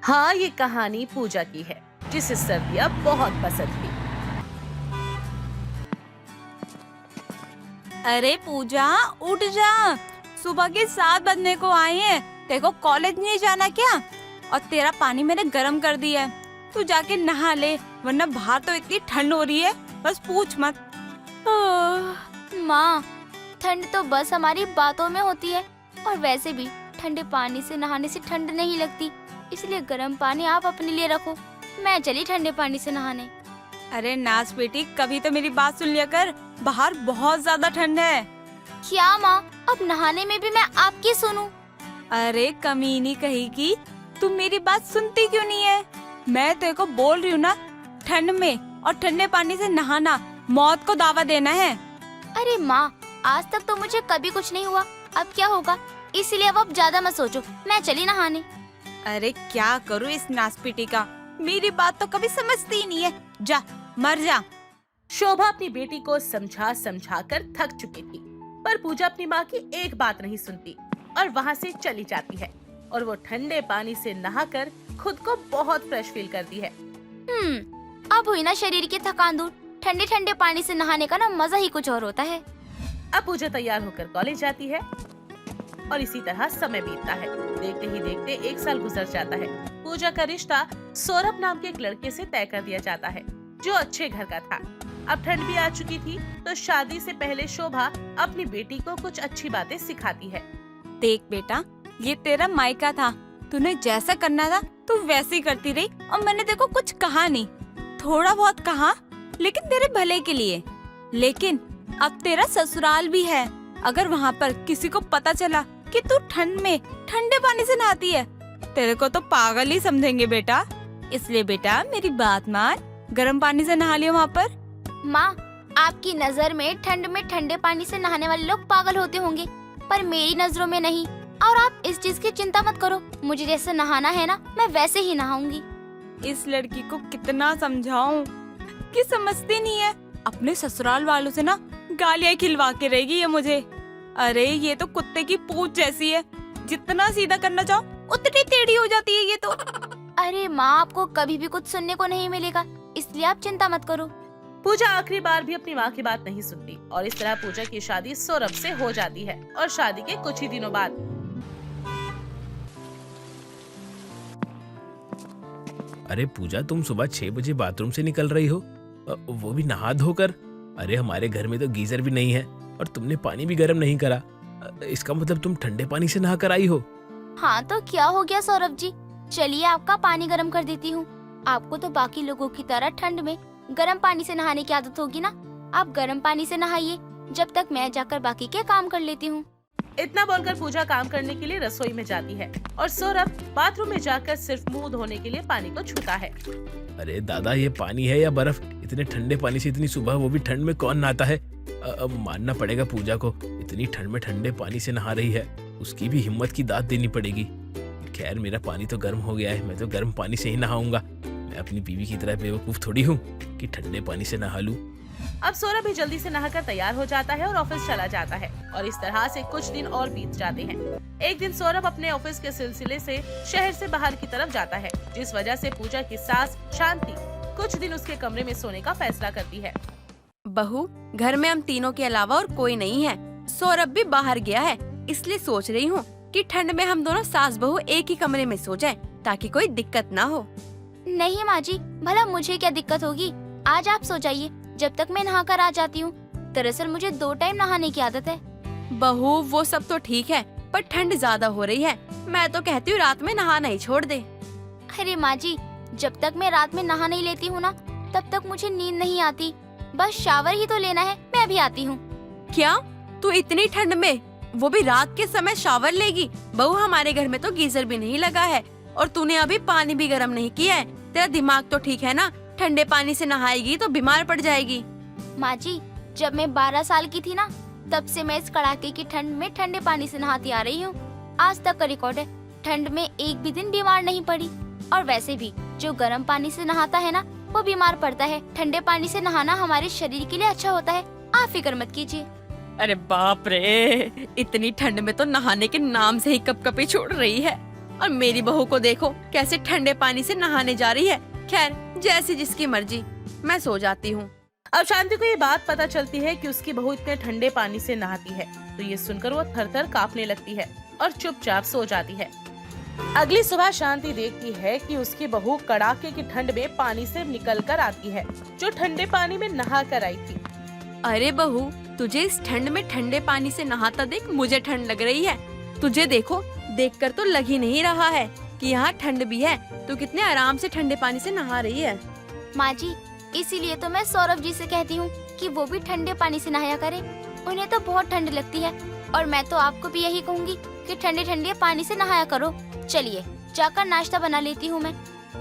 हाँ, ये कहानी पूजा की है, जिसे सर्दियाँ बहुत पसंद थी। अरे पूजा, उठ जा। सुबह के 7 बजने को आए हैं। तेरे को कॉलेज नहीं जाना क्या? और तेरा पानी मैंने गर्म कर दिया है। तू जाके नहा ले, वरना बाहर तो इतनी ठंड हो रही है, बस पूछ मत। माँ, ठंड तो बस हमारी बातों में होती है, और वैसे भी ठंडे पानी से नहाने से ठंड नहीं लगती, इसलिए गर्म पानी आप अपने लिए रखो। मैं चली ठंडे पानी से नहाने। अरे नाच बेटी, कभी तो मेरी बात सुन लिया कर। बाहर बहुत ज्यादा ठंड है। क्या माँ, अब नहाने में भी मैं आपकी सुनूं? अरे कमीनी कहेगी, तू मेरी बात सुनती क्यों नहीं है? मैं तेरे को बोल रही हूँ ना, ठंड में और ठंडे पानी से नहाना मौत को दावा देना है। अरे माँ, आज तक तो मुझे कभी कुछ नहीं हुआ, अब क्या होगा? इसलिए अब ज्यादा मत सोचो, मैं चली नहाने। अरे क्या करूँ इस नासपीटी का, मेरी बात तो कभी समझती ही नहीं है। जा, मर जा। शोभा अपनी बेटी को समझा समझा कर थक चुकी थी, पर पूजा अपनी माँ की एक बात नहीं सुनती और वहाँ से चली जाती है। और वो ठंडे पानी से नहाकर खुद को बहुत फ्रेश फील करती है। अब हुई ना शरीर की थकान दूर। ठंडे ठंडे पानी से नहाने का ना मजा ही कुछ और होता है। अब पूजा तैयार होकर कॉलेज जाती है और इसी तरह समय बीतता है। देखते ही देखते 1 साल गुजर जाता है। पूजा का रिश्ता सौरभ नाम के एक लड़के से तय कर दिया जाता है, जो अच्छे घर का था। अब ठंड भी आ चुकी थी, तो शादी से पहले शोभा अपनी बेटी को कुछ अच्छी बातें सिखाती है। देख बेटा, ये तेरा मायका था, तूने जैसा करना था तू वैसे ही करती रही, और मैंने तेरे को कुछ कहा नहीं। थोड़ा बहुत कहा, लेकिन तेरे भले के लिए। लेकिन अब तेरा ससुराल भी है, अगर वहाँ पर किसी को पता चला कि तू ठंड में ठंडे पानी से नहाती है, तेरे को तो पागल ही समझेंगे बेटा। इसलिए बेटा मेरी बात मान, गर्म पानी से नहा लियो वहाँ पर। माँ, आपकी नजर में ठंडे पानी से नहाने वाले लोग पागल होते होंगे, पर मेरी नजरों में नहीं। और आप इस चीज की चिंता मत करो, मुझे जैसे नहाना है ना, मैं वैसे ही नहाऊंगी। इस लड़की को कितना समझाऊं कि समझती नहीं है। अपने ससुराल वालों से ना गालियां खिलवा के रहेगी ये मुझे। अरे ये तो कुत्ते की पूंछ जैसी है, जितना सीधा करना चाहो उतनी टेढ़ी हो जाती है ये तो। अरे माँ, आपको कभी भी कुछ सुनने को नहीं मिलेगा, इसलिए आप चिंता मत करो। पूजा आखिरी बार भी अपनी माँ की बात नहीं सुनती और इस तरह पूजा की शादी सौरभ से हो जाती है। और शादी के कुछ ही दिनों बाद अरे पूजा, तुम सुबह 6 बजे बाथरूम से निकल रही हो, वो भी नहा धोकर। अरे हमारे घर में तो गीजर भी नहीं है और तुमने पानी भी गर्म नहीं करा। इसका मतलब तुम ठंडे पानी से नहा कर आई हो। हाँ तो क्या हो गया सौरभ जी, चलिए आपका पानी गर्म कर देती हूँ। आपको तो बाकी लोगों की तरह ठंड में गर्म पानी से नहाने की आदत होगी ना। आप गर्म पानी से नहाइए, जब तक मैं जाकर बाकी के काम कर लेती हूँ। इतना बोलकर पूजा काम करने के लिए रसोई में जाती है और सौरभ बाथरूम में जाकर सिर्फ मुंह धोने के लिए पानी को छूता है। अरे दादा, ये पानी है या बर्फ? इतने ठंडे पानी से इतनी सुबह, वो भी ठंड में, कौन नहाता है? अब मानना पड़ेगा पूजा को, इतनी ठंड में ठंडे पानी से नहा रही है, उसकी भी हिम्मत की दाद देनी पड़ेगी। खैर, मेरा पानी तो गर्म हो गया है, मैं तो गर्म पानी से ही नहाऊंगा। मैं अपनी बीवी की तरह बेवकूफ थोड़ी हूँ कि ठंडे पानी से नहा लूं। अब सौरभ भी जल्दी से नहाकर तैयार हो जाता है और ऑफिस चला जाता है। और इस तरह से कुछ दिन और बीत जाते हैं। एक दिन सौरभ अपने ऑफिस के सिलसिले से शहर से बाहर की तरफ जाता है, जिस वजह से पूजा की सास शांति कुछ दिन उसके कमरे में सोने का फैसला करती है। बहू, घर में हम तीनों के अलावा और कोई नहीं है। सौरभ भी बाहर गया है, इसलिए सोच रही हूँ कि ठंड में हम दोनों सास बहू एक ही कमरे में सो जाएं, ताकि कोई दिक्कत ना हो। नहीं माँ जी, भला मुझे क्या दिक्कत होगी, आज आप सो जाइए, जब तक मैं नहा कर आ जाती हूँ। दरअसल मुझे 2 टाइम नहाने की आदत है। बहू, वो सब तो ठीक है, पर ठंड ज्यादा हो रही है। मैं तो कहती हूँ रात में नहाना ही छोड़ दे। अरे माँ जी, जब तक मैं रात में नहा नहीं लेती हूँ ना, तब तक मुझे नींद नहीं आती। बस शावर ही तो लेना है, मैं अभी आती हूँ। क्या तू इतनी ठंड में, वो भी रात के समय शावर लेगी? बहू, हमारे घर में तो गीजर भी नहीं लगा है और तूने अभी पानी भी गर्म नहीं किया है। तेरा दिमाग तो ठीक है ना? ठंडे पानी से नहाएगी तो बीमार पड़ जाएगी। माँ जी, जब मैं 12 साल की थी ना, तब से मैं इस कड़ाके की ठंड में ठंडे पानी से नहाती आ रही हूँ। आज तक का रिकॉर्ड है, ठंड में एक भी दिन बीमार नहीं पड़ी। और वैसे भी जो गर्म पानी से नहाता है ना, वो बीमार पड़ता है। ठंडे पानी से नहाना हमारे शरीर के लिए अच्छा होता है, आप फिक्र मत कीजिए। अरे बाप रे, इतनी ठंड में तो नहाने के नाम से ही कपकपी छोड़ रही है। और मेरी बहू को देखो कैसे ठंडे पानी से नहाने जा रही है। खैर, जैसी जिसकी मर्जी, मैं सो जाती हूँ। अब शांति को ये बात पता चलती है कि उसकी बहू इतने ठंडे पानी से नहाती है, तो ये सुनकर वो थर-थर कांपने लगती है और चुपचाप सो जाती है। अगली सुबह शांति देखती है कि उसकी बहू कड़ाके की ठंड में पानी से निकल कर आती है, जो ठंडे पानी में नहा कर आई थी। अरे बहू, तुझे इस ठंड में ठंडे पानी से नहाता देख मुझे ठंड लग रही है। तुझे देखो, देखकर तो लग ही नहीं रहा है कि यहाँ ठंड भी है। तू कितने आराम से ठंडे पानी से नहा रही है। माँ जी, इसीलिए तो मैं सौरभ जी से कहती हूँ कि वो भी ठंडे पानी से नहाया करें। उन्हें तो बहुत ठंड लगती है और मैं तो आपको भी यही कहूँगी कि ठंडे ठंडे पानी से नहाया करो। चलिए जाकर नाश्ता बना लेती हूँ मैं।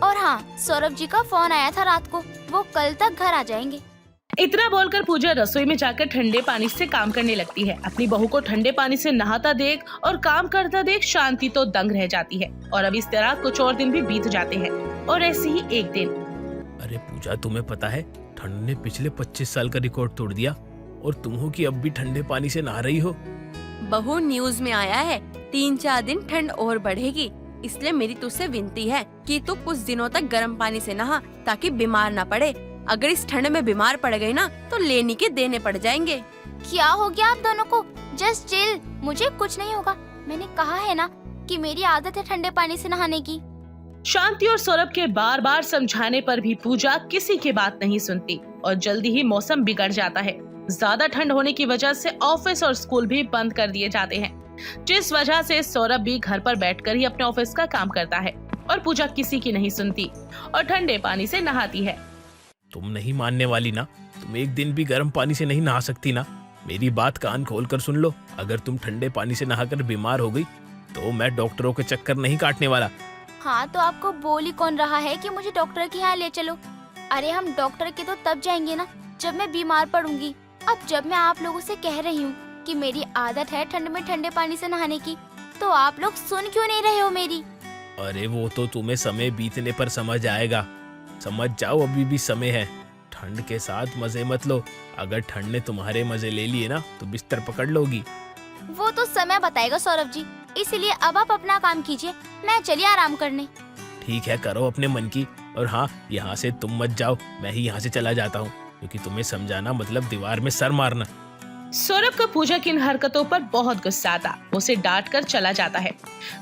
और हाँ, सौरभ जी का फोन आया था रात को, वो कल तक घर आ जाएंगे। इतना बोलकर पूजा रसोई में जाकर ठंडे पानी से काम करने लगती है। अपनी बहू को ठंडे पानी से नहाता देख और काम करता देख शांति तो दंग रह जाती है। और अब इस तरह कुछ और दिन भी बीत जाते हैं और ऐसे ही एक दिन। अरे पूजा, तुम्हें पता है ठंड ने पिछले 25 साल का रिकॉर्ड तोड़ दिया और तुम हो कि अब भी ठंडे पानी से नहा रही हो। बहू, न्यूज में आया है 3-4 दिन ठंड और बढ़ेगी, इसलिए मेरी तुझसे विनती है कि तू कुछ दिनों तक गर्म पानी से नहा ताकि बीमार ना पड़े। अगर इस ठंड में बीमार पड़ गई ना तो लेने के देने पड़ जाएंगे। क्या हो गया आप दोनों को? जस्ट चिल, मुझे कुछ नहीं होगा। मैंने कहा है ना कि मेरी आदत है ठंडे पानी से नहाने की। शांति और सौरभ के बार बार समझाने पर भी पूजा किसी की बात नहीं सुनती और जल्दी ही मौसम बिगड़ जाता है। ज्यादा ठंड होने की वजह से ऑफिस और स्कूल भी बंद कर दिए जाते हैं, जिस वजह से सौरभ भी घर पर बैठकर ही अपने ऑफिस का काम करता है और पूजा किसी की नहीं सुनती और ठंडे पानी से नहाती है। तुम नहीं मानने वाली ना, तुम एक दिन भी गर्म पानी से नहीं नहा सकती ना। मेरी बात कान खोल कर सुन लो, अगर तुम ठंडे पानी से नहाकर बीमार हो गई तो मैं डॉक्टरों के चक्कर नहीं काटने वाला। हाँ, तो आपको बोल ही कौन रहा है कि मुझे डॉक्टर के यहाँ ले चलो? अरे हम डॉक्टर के तो तब जाएंगे ना जब मैं बीमार पड़ूंगी। अब जब मैं आप लोगों से कह रही हूँ कि मेरी आदत है ठंड में ठंडे पानी से नहाने की, तो आप लोग सुन क्यों नहीं रहे हो मेरी? अरे वो तो तुम्हें समय बीतने पर समझ आएगा। समझ जाओ, अभी भी समय है। ठंड के साथ मजे मत लो। अगर ठंड ने तुम्हारे मजे ले लिए ना तो बिस्तर पकड़ लोगी। वो तो समय बताएगा सौरभ जी, इसीलिए अब आप अपना काम कीजिए, मैं चलिए आराम करने। ठीक है, करो अपने मन की। और हाँ, यहाँ से तुम मत जाओ, मैं ही यहाँ से चला जाता हूँ, क्योंकि तुम्हें समझाना मतलब दीवार में सर मारना। सौरभ को पूजा की इन हरकतों पर बहुत गुस्सा आता, उसे डांट कर चला जाता है।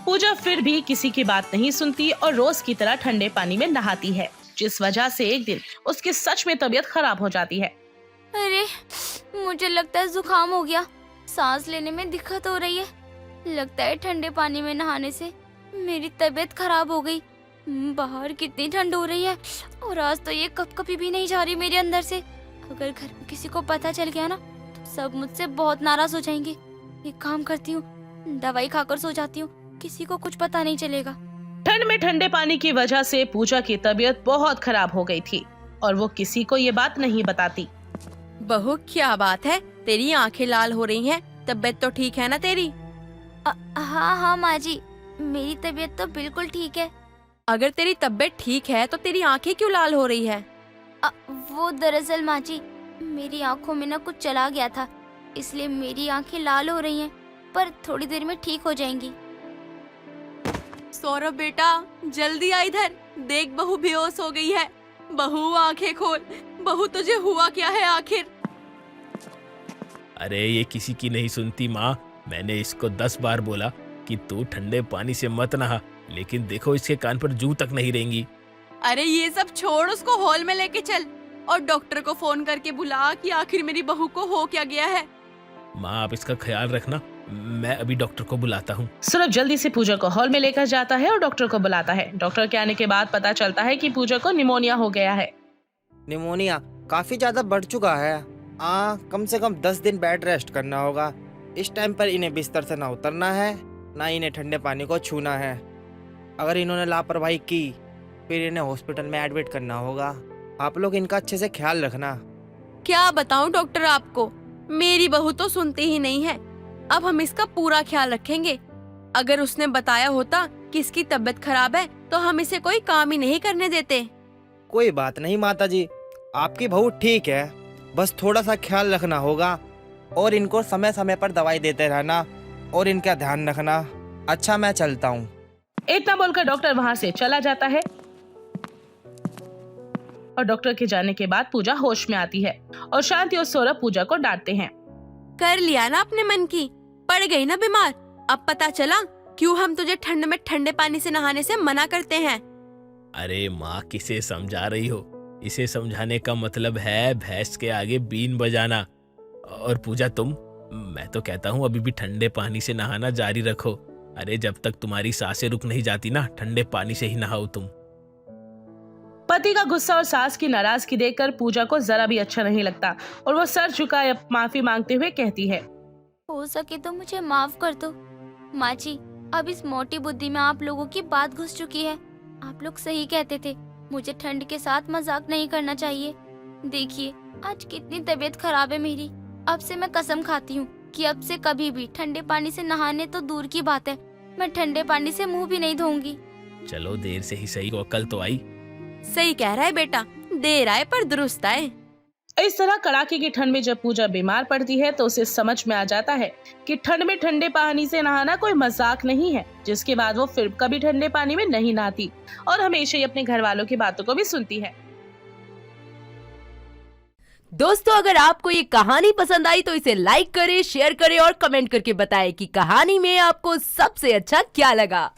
पूजा फिर भी किसी की बात नहीं सुनती और रोज की तरह ठंडे पानी में नहाती है, जिस वजह से एक दिन उसकी सच में तबीयत खराब हो जाती है। अरे, मुझे लगता है जुकाम हो गया, सांस लेने में दिक्कत हो रही है। लगता है ठंडे पानी में नहाने से मेरी तबीयत खराब हो गई। बाहर कितनी ठंड हो रही है और आज तो ये कपकपी भी नहीं जा रही मेरे अंदर से। अगर घर में किसी को पता चल गया ना तो सब मुझसे बहुत नाराज हो जाएंगे। एक काम करती हूँ, दवाई खाकर सो जाती हूँ, किसी को कुछ पता नहीं चलेगा। ठंड में ठंडे पानी की वजह से पूजा की तबीयत बहुत खराब हो गई थी और वो किसी को ये बात नहीं बताती। बहू, क्या बात है, तेरी आंखें लाल हो रही हैं, तबीयत तो ठीक है ना तेरी? हाँ माँ जी, मेरी तबीयत तो बिल्कुल ठीक है। अगर तेरी तबीयत ठीक है तो तेरी आंखें क्यों लाल हो रही है? वो दरअसल माँ जी, मेरी आंखों में ना कुछ चला गया था, इसलिए मेरी आंखें लाल हो रही हैं, पर थोड़ी देर में ठीक हो जाएंगी। सौरभ बेटा, जल्दी आ इधर, देख बहू बेहोश हो गई है। बहू आंखें खोल, बहू तुझे हुआ क्या है आखिर? अरे ये किसी की नहीं सुनती माँ, मैंने इसको 10 बार बोला कि तू ठंडे पानी से मत नहा, लेकिन देखो इसके कान पर जूं तक नहीं रहेंगी। अरे ये सब छोड़, उसको हॉल में लेके चल और डॉक्टर को फोन करके बुला कि आखिर मेरी बहू को हो क्या गया है। माँ, आप इसका ख्याल रखना, मैं अभी डॉक्टर को बुलाता हूँ। सौरभ जल्दी से पूजा को हॉल में लेकर जाता है और डॉक्टर को बुलाता है। डॉक्टर के आने के बाद पता चलता है कि पूजा को निमोनिया हो गया है। निमोनिया काफी ज्यादा बढ़ चुका है। कम से कम 10 दिन बेड रेस्ट करना होगा। इस टाइम पर इन्हें बिस्तर से ना उतरना है, ना इन्हें ठंडे पानी को छूना है। अगर इन्होंने लापरवाही की फिर इन्हें हॉस्पिटल में एडमिट करना होगा। आप लोग इनका अच्छे से ख्याल रखना। क्या बताऊं डॉक्टर आपको, मेरी बहू तो सुनती ही नहीं है। अब हम इसका पूरा ख्याल रखेंगे। अगर उसने बताया होता कि इसकी तबीयत खराब है तो हम इसे कोई काम ही नहीं करने देते। कोई बात नहीं माता जी, आपकी बहू ठीक है, बस थोड़ा सा ख्याल रखना होगा और इनको समय समय पर दवाई देते रहना और इनका ध्यान रखना। अच्छा, मैं चलता हूँ। इतना बोलकर डॉक्टर वहां से चला जाता है और डॉक्टर के जाने के बाद पूजा होश में आती है और शांति और सौरभ पूजा को डांटते हैं। कर लिया ना अपने मन की, पड़ गई ना बीमार। अब पता चला क्यों हम तुझे ठंड में ठंडे पानी से नहाने से मना करते हैं। अरे माँ, किसे समझा रही हो? इसे समझाने का मतलब है भैंस के आगे बीन बजाना। और पूजा तुम, मैं तो कहता हूँ अभी भी ठंडे पानी से नहाना जारी रखो। अरे जब तक तुम्हारी सांसें रुक नहीं जाती ना, ठंडे पानी से ही नहाओ तुम। पति का गुस्सा और सास की नाराजगी देखकर पूजा को जरा भी अच्छा नहीं लगता और वो सर झुकाए माफी मांगते हुए कहती है, हो सके तो मुझे माफ कर दो माँ जी। अब इस मोटी बुद्धि में आप लोगों की बात घुस चुकी है। आप लोग सही कहते थे, मुझे ठंड के साथ मजाक नहीं करना चाहिए। देखिए आज कितनी तबीयत खराब है मेरी। अब से मैं कसम खाती हूँ कि अब से कभी भी ठंडे पानी से नहाने तो दूर की बात है, मैं ठंडे पानी से मुंह भी नहीं धोऊंगी। चलो देर से ही सही, अकल तो आई। सही कह रहा है बेटा, देर आए पर दुरुस्त आए। इस तरह कड़ाके की ठंड में जब पूजा बीमार पड़ती है तो उसे समझ में आ जाता है कि ठंड में ठंडे पानी से नहाना कोई मजाक नहीं है, जिसके बाद वो फिर कभी ठंडे पानी में नहीं नहाती और हमेशा ही अपने घर वालों की बातों को भी सुनती है। दोस्तों, अगर आपको ये कहानी पसंद आई तो इसे लाइक करें, शेयर करें और कमेंट करके बताएं कि कहानी में आपको सबसे अच्छा क्या लगा।